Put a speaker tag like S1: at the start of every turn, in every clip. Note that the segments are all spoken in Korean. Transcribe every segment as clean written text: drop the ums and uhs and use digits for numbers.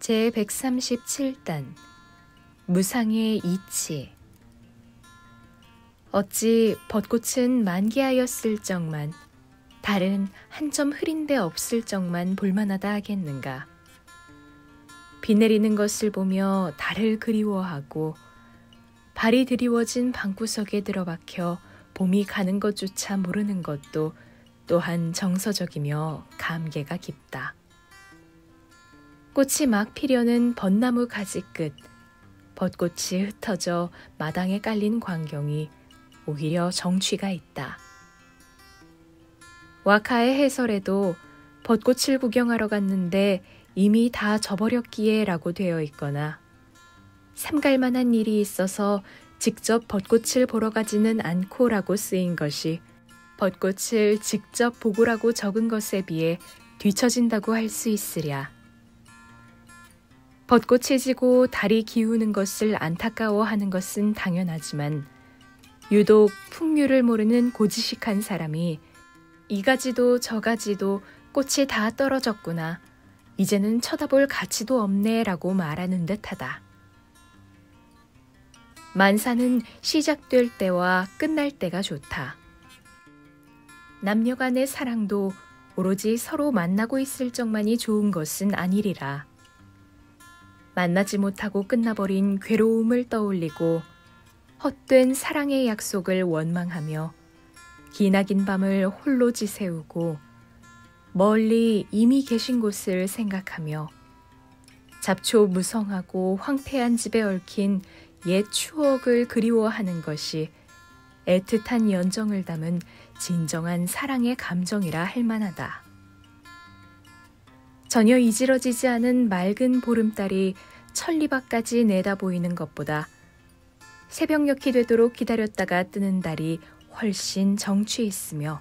S1: 제137단 무상의 이치. 어찌 벚꽃은 만개하였을 적만, 달은 한 점 흐린 데 없을 적만 볼만하다 하겠는가. 비 내리는 것을 보며 달을 그리워하고, 발이 드리워진 방구석에 들어박혀 봄이 가는 것조차 모르는 것도 또한 정서적이며 감개가 깊다. 꽃이 막 피려는 벚나무 가지 끝, 벚꽃이 흩어져 마당에 깔린 광경이 오히려 정취가 있다. 와카의 해설에도 벚꽃을 구경하러 갔는데 이미 다 져버렸기에 라고 되어 있거나, 삼갈만한 일이 있어서 직접 벚꽃을 보러 가지는 않고 라고 쓰인 것이 벚꽃을 직접 보고라고 적은 것에 비해 뒤처진다고 할 수 있으랴. 벚꽃이 지고 달이 기우는 것을 안타까워하는 것은 당연하지만, 유독 풍류를 모르는 고지식한 사람이 이 가지도 저 가지도 꽃이 다 떨어졌구나, 이제는 쳐다볼 가치도 없네 라고 말하는 듯하다. 만사는 시작될 때와 끝날 때가 좋다. 남녀 간의 사랑도 오로지 서로 만나고 있을 적만이 좋은 것은 아니리라. 만나지 못하고 끝나버린 괴로움을 떠올리고 헛된 사랑의 약속을 원망하며 기나긴 밤을 홀로 지새우고 멀리 이미 계신 곳을 생각하며 잡초 무성하고 황폐한 집에 얽힌 옛 추억을 그리워하는 것이 애틋한 연정을 담은 진정한 사랑의 감정이라 할 만하다. 전혀 이지러지지 않은 맑은 보름달이 천리밖까지 내다보이는 것보다 새벽녘이 되도록 기다렸다가 뜨는 달이 훨씬 정취 있으며,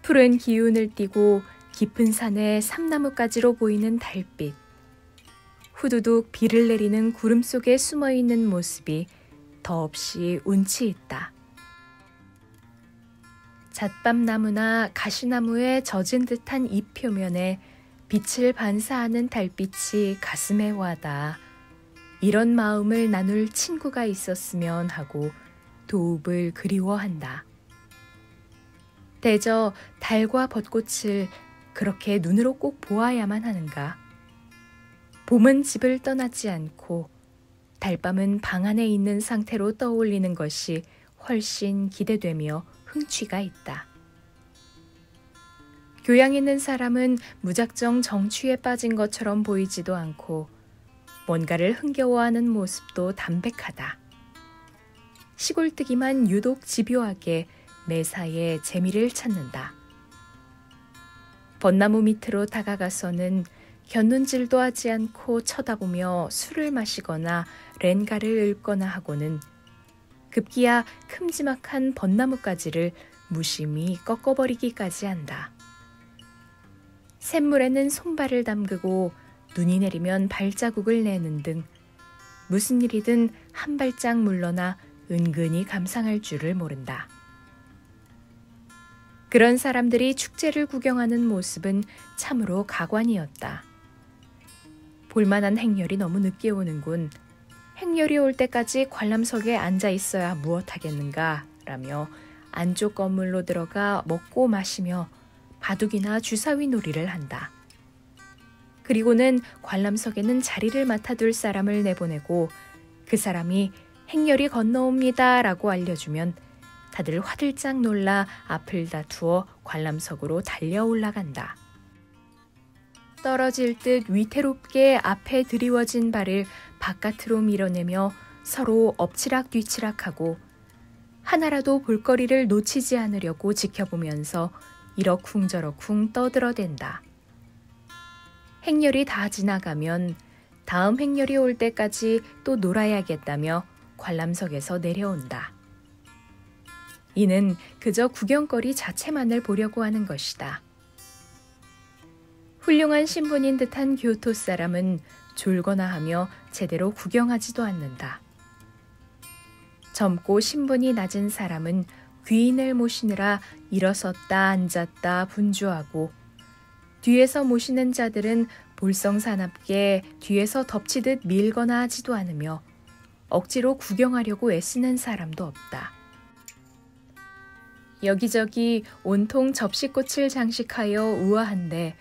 S1: 푸른 기운을 띠고 깊은 산의 삼나무가지로 보이는 달빛, 후두둑 비를 내리는 구름 속에 숨어있는 모습이 더없이 운치 있다. 잣밤나무나 가시나무에 젖은 듯한 잎 표면에 빛을 반사하는 달빛이 가슴에 와닿아 이런 마음을 나눌 친구가 있었으면 하고 도읍을 그리워한다. 대저 달과 벚꽃을 그렇게 눈으로 꼭 보아야만 하는가? 봄은 집을 떠나지 않고 달밤은 방 안에 있는 상태로 떠올리는 것이 훨씬 기대되며 흥취가 있다. 교양 있는 사람은 무작정 정취에 빠진 것처럼 보이지도 않고 뭔가를 흥겨워하는 모습도 담백하다. 시골뜨기만 유독 집요하게 매사에 재미를 찾는다. 벚나무 밑으로 다가가서는 곁눈질도 하지 않고 쳐다보며 술을 마시거나 렌가를 읊거나 하고는 급기야 큼지막한 벚나무가지를 무심히 꺾어버리기까지 한다. 샘물에는 손발을 담그고 눈이 내리면 발자국을 내는 등 무슨 일이든 한 발짝 물러나 은근히 감상할 줄을 모른다. 그런 사람들이 축제를 구경하는 모습은 참으로 가관이었다. 볼만한 행렬이 너무 늦게 오는군. 행렬이 올 때까지 관람석에 앉아 있어야 무엇하겠는가 라며 안쪽 건물로 들어가 먹고 마시며 바둑이나 주사위 놀이를 한다. 그리고는 관람석에는 자리를 맡아둘 사람을 내보내고 그 사람이 행렬이 건너옵니다 라고 알려주면 다들 화들짝 놀라 앞을 다투어 관람석으로 달려 올라간다. 떨어질 듯 위태롭게 앞에 드리워진 발을 바깥으로 밀어내며 서로 엎치락 뒤치락하고 하나라도 볼거리를 놓치지 않으려고 지켜보면서 이러쿵저러쿵 떠들어댄다. 행렬이 다 지나가면 다음 행렬이 올 때까지 또 놀아야겠다며 관람석에서 내려온다. 이는 그저 구경거리 자체만을 보려고 하는 것이다. 훌륭한 신분인 듯한 교토 사람은 졸거나 하며 제대로 구경하지도 않는다. 젊고 신분이 낮은 사람은 귀인을 모시느라 일어섰다 앉았다 분주하고, 뒤에서 모시는 자들은 볼썽사납게 뒤에서 덮치듯 밀거나 하지도 않으며 억지로 구경하려고 애쓰는 사람도 없다. 여기저기 온통 접시꽃을 장식하여 우아한데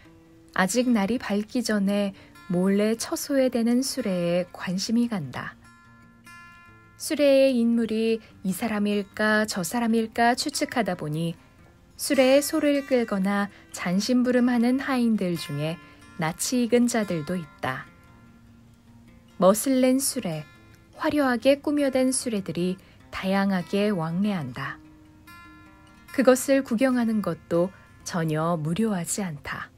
S1: 아직 날이 밝기 전에 몰래 처소에대는 수레에 관심이 간다. 수레의 인물이 이 사람일까 저 사람일까 추측하다 보니 수레에 소를 끌거나 잔심부름하는 하인들 중에 낯이 익은 자들도 있다. 멋을 낸 수레, 화려하게 꾸며댄 수레들이 다양하게 왕래한다. 그것을 구경하는 것도 전혀 무료하지 않다.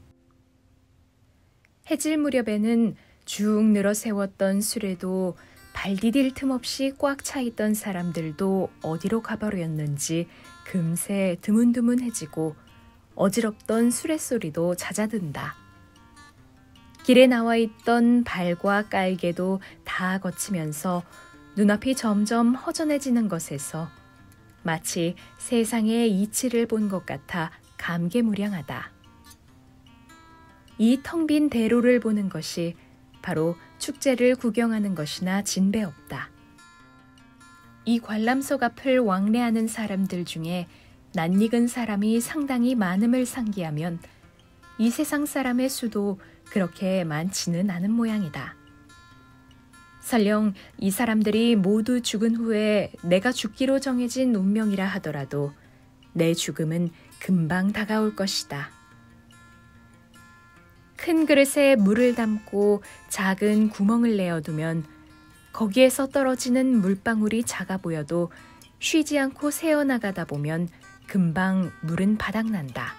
S1: 해질 무렵에는 쭉 늘어 세웠던 수레도 발 디딜 틈 없이 꽉 차 있던 사람들도 어디로 가버렸는지 금세 드문드문해지고 어지럽던 수레소리도 잦아든다. 길에 나와 있던 발과 깔개도 다 거치면서 눈앞이 점점 허전해지는 것에서 마치 세상의 이치를 본 것 같아 감개무량하다. 이 텅 빈 대로를 보는 것이 바로 축제를 구경하는 것이나 진배없다. 이 관람석 앞을 왕래하는 사람들 중에 낯익은 사람이 상당히 많음을 상기하면 이 세상 사람의 수도 그렇게 많지는 않은 모양이다. 설령 이 사람들이 모두 죽은 후에 내가 죽기로 정해진 운명이라 하더라도 내 죽음은 금방 다가올 것이다. 큰 그릇에 물을 담고 작은 구멍을 내어두면 거기에서 떨어지는 물방울이 작아 보여도 쉬지 않고 새어나가다 보면 금방 물은 바닥난다.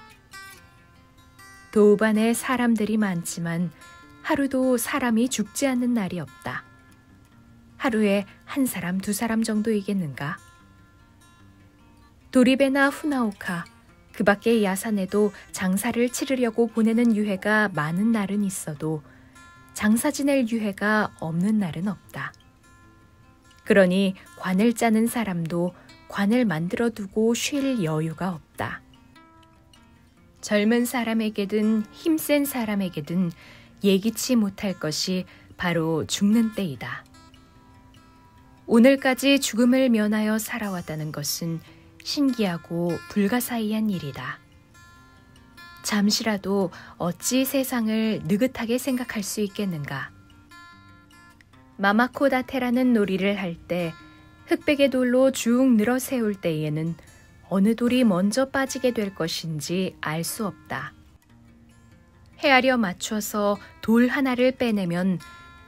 S1: 도반에 사람들이 많지만 하루도 사람이 죽지 않는 날이 없다. 하루에 한 사람, 두 사람 정도이겠는가? 도리베나 후나오카, 그 밖의 야산에도 장사를 치르려고 보내는 유해가 많은 날은 있어도 장사 지낼 유해가 없는 날은 없다. 그러니 관을 짜는 사람도 관을 만들어 두고 쉴 여유가 없다. 젊은 사람에게든 힘센 사람에게든 예기치 못할 것이 바로 죽는 때이다. 오늘까지 죽음을 면하여 살아왔다는 것은 신기하고 불가사의한 일이다. 잠시라도 어찌 세상을 느긋하게 생각할 수 있겠는가? 마마코다테라는 놀이를 할 때 흑백의 돌로 쭉 늘어 세울 때에는 어느 돌이 먼저 빠지게 될 것인지 알 수 없다. 헤아려 맞춰서 돌 하나를 빼내면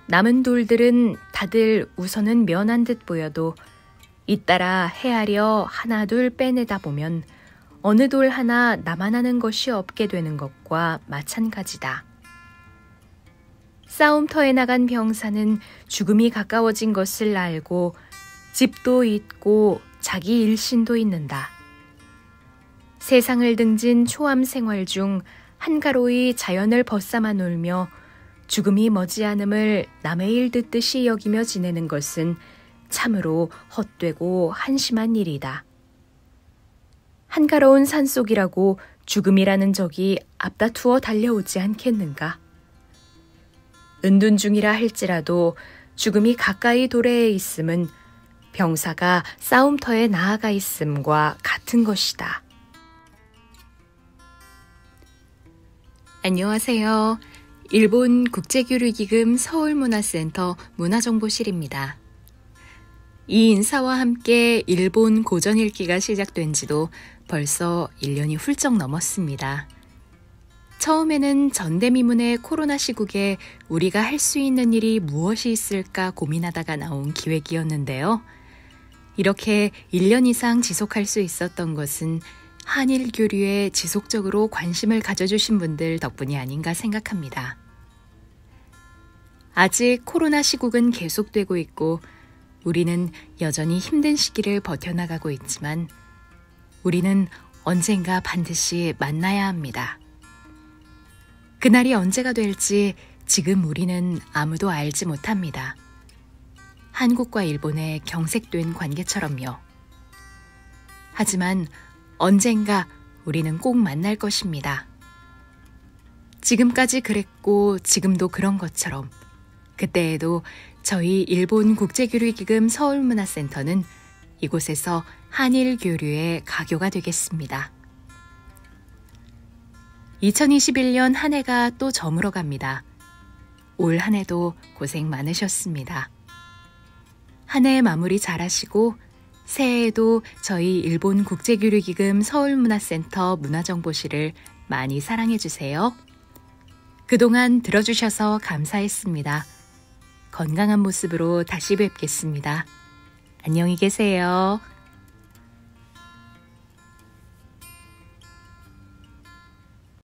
S1: 남은 돌들은 다들 우선은 면한 듯 보여도 잇따라 헤아려 하나 둘 빼내다 보면 어느 돌 하나 남아나는 것이 없게 되는 것과 마찬가지다. 싸움터에 나간 병사는 죽음이 가까워진 것을 알고 집도 잊고 자기 일신도 잊는다. 세상을 등진 초암 생활 중 한가로이 자연을 벗삼아 놀며 죽음이 머지않음을 남의 일 듣듯이 여기며 지내는 것은 참으로 헛되고 한심한 일이다. 한가로운 산속이라고 죽음이라는 적이 앞다투어 달려오지 않겠는가? 은둔중이라 할지라도 죽음이 가까이 도래해 있음은 병사가 싸움터에 나아가 있음과 같은 것이다. 안녕하세요. 일본 국제교류기금 서울문화센터 문화정보실입니다. 이 인사와 함께 일본 고전읽기가 시작된 지도 벌써 1년이 훌쩍 넘었습니다. 처음에는 전대미문의 코로나 시국에 우리가 할 수 있는 일이 무엇이 있을까 고민하다가 나온 기획이었는데요. 이렇게 1년 이상 지속할 수 있었던 것은 한일 교류에 지속적으로 관심을 가져주신 분들 덕분이 아닌가 생각합니다. 아직 코로나 시국은 계속되고 있고 우리는 여전히 힘든 시기를 버텨나가고 있지만 우리는 언젠가 반드시 만나야 합니다. 그날이 언제가 될지 지금 우리는 아무도 알지 못합니다. 한국과 일본의 경색된 관계처럼요. 하지만 언젠가 우리는 꼭 만날 것입니다. 지금까지 그랬고 지금도 그런 것처럼 그때에도 저희 일본 국제교류기금 서울문화센터는 이곳에서 한일 교류의 가교가 되겠습니다. 2021년 한 해가 또 저물어 갑니다. 올 한 해도 고생 많으셨습니다. 한 해 마무리 잘하시고 새해에도 저희 일본 국제교류기금 서울문화센터 문화정보실을 많이 사랑해주세요. 그동안 들어주셔서 감사했습니다. 건강한 모습으로 다시 뵙겠습니다. 안녕히 계세요.